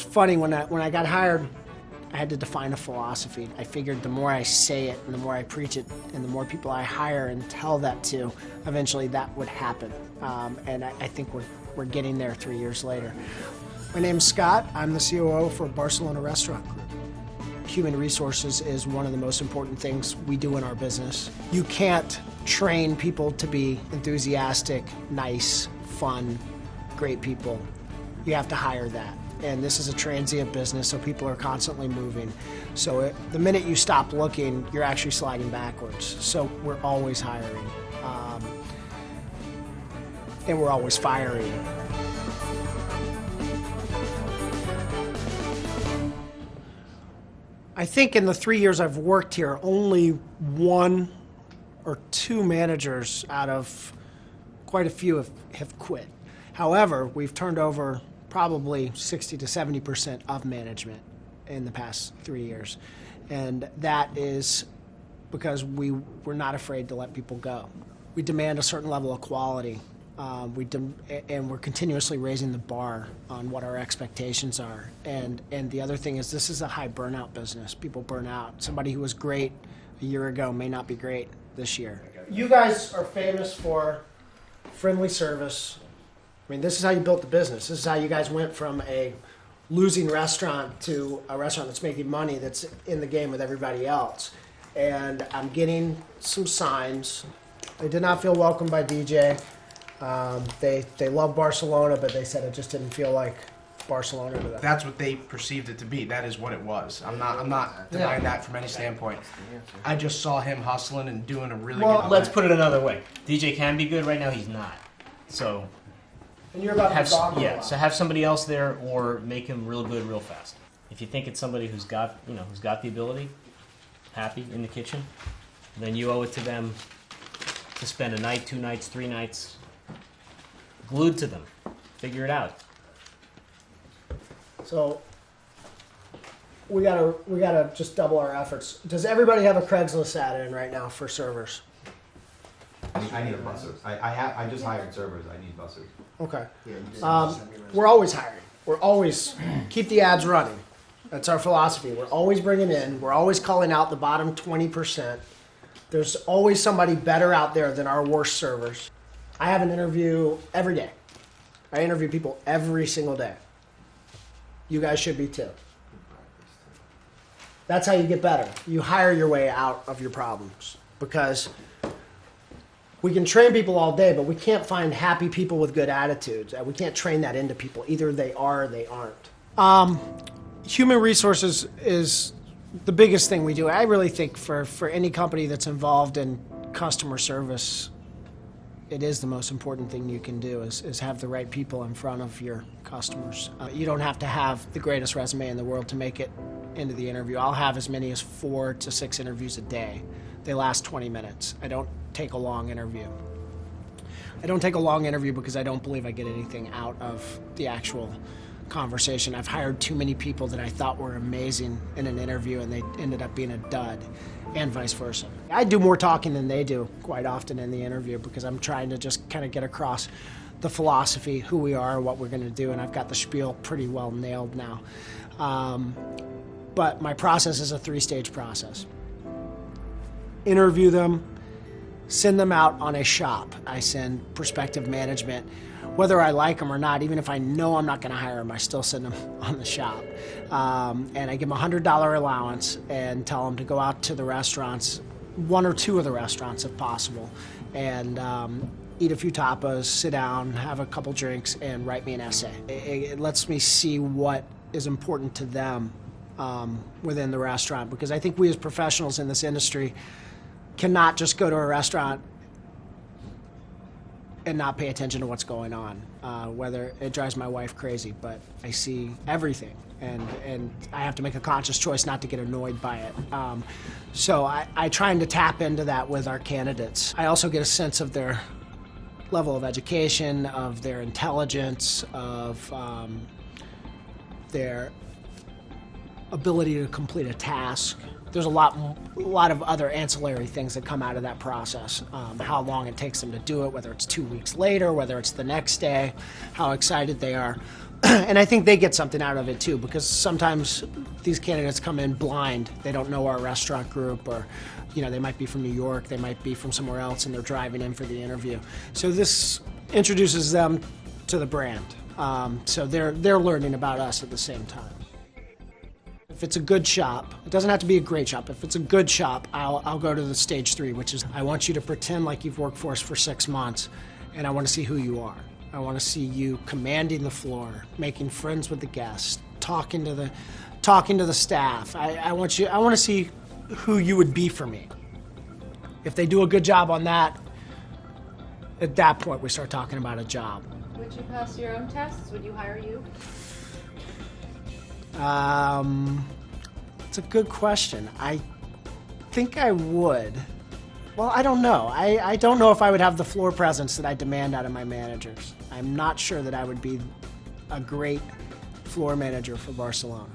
funny, when I got hired, I had to define a philosophy. I figured the more I say it and the more I preach it and the more people I hire and tell that to, eventually that would happen. And I think we're getting there 3 years later. My name's Scott. I'm the COO for Barcelona Restaurant Group. Human resources is one of the most important things we do in our business. You can't train people to be enthusiastic, nice, fun, great people. You have to hire that. And this is a transient business, so people are constantly moving. So the minute you stop looking, you're actually sliding backwards. So we're always hiring. And we're always firing. I think in the 3 years I've worked here, only 1 or 2 managers out of quite a few have quit. However, we've turned over probably 60 to 70% of management in the past 3 years. And that is because we're not afraid to let people go. We demand a certain level of quality. And we're continuously raising the bar on what our expectations are. And the other thing is, this is a high burnout business. People burn out. Somebody who was great a year ago may not be great this year. You guys are famous for friendly service. I mean, this is how you built the business. This is how you guys went from a losing restaurant to a restaurant that's making money, that's in the game with everybody else. And I'm getting some signs. They did not feel welcomed by DJ. They love Barcelona, but they said it just didn't feel like Barcelona to them. That's what they perceived it to be. That is what it was. I'm not denying that from any standpoint. I just saw him hustling and doing a really good job. Let's put it another way. DJ can be good. Right now, he's not. So, and you're about to talk so have somebody else there, or make him real good, real fast. If you think it's somebody who's got the ability, happy in the kitchen, then you owe it to them to spend a night, 2 nights, 3 nights, glued to them. Figure it out. So we gotta just double our efforts. Does everybody have a Craigslist ad in right now for servers? I need a busser. I just hired servers. I need bussers. Okay. We're always hiring. We're always keep the ads running. That's our philosophy. We're always bringing in. We're always calling out the bottom 20%. There's always somebody better out there than our worst servers. I have an interview every day. I interview people every single day. You guys should be too. That's how you get better. You hire your way out of your problems, because we can train people all day, but we can't find happy people with good attitudes. We can't train that into people. Either they are or they aren't. Human resources is the biggest thing we do. I really think for any company that's involved in customer service, it is the most important thing you can do is have the right people in front of your customers. You don't have to have the greatest resume in the world to make it into the interview. I'll have as many as 4 to 6 interviews a day. They last 20 minutes. I don't take a long interview. I don't take a long interview because I don't believe I get anything out of the actual conversation. I've hired too many people that I thought were amazing in an interview and they ended up being a dud, and vice versa. I do more talking than they do quite often in the interview because I'm trying to just kind of get across the philosophy, who we are, what we're going to do, and I've got the spiel pretty well nailed now. But my process is a 3-stage process. Interview them, send them out on a shop. I send prospective management, whether I like them or not. Even if I know I'm not going to hire them, I still send them on the shop. And I give them a $100 allowance and tell them to go out to the restaurants, 1 or 2 of the restaurants if possible, and eat a few tapas, sit down, have a couple drinks, and write me an essay. It lets me see what is important to them within the restaurant, because I think we as professionals in this industry cannot just go to a restaurant and not pay attention to what's going on. Whether it drives my wife crazy, but I see everything, and I have to make a conscious choice not to get annoyed by it. So I try to tap into that with our candidates. I also get a sense of their level of education, of their intelligence, of their ability to complete a task. There's a lot of other ancillary things that come out of that process. How long it takes them to do it, whether it's 2 weeks later, whether it's the next day, how excited they are. And I think they get something out of it too, because sometimes these candidates come in blind. They don't know our restaurant group, or they might be from New York, they might be from somewhere else, and they're driving in for the interview. So this introduces them to the brand. So they're learning about us at the same time. If it's a good shop, it doesn't have to be a great shop. If it's a good shop, I'll go to the stage 3, which is I want you to pretend like you've worked for us for 6 months, and I want to see who you are. I want to see you commanding the floor, making friends with the guests, talking to the staff. I want to see who you would be for me. If they do a good job on that, at that point we start talking about a job. Would you pass your own tests? Would you hire you? It's a good question. I think I would. Well, I don't know. I don't know if I would have the floor presence that I demand out of my managers. I'm not sure that I would be a great floor manager for Barcelona.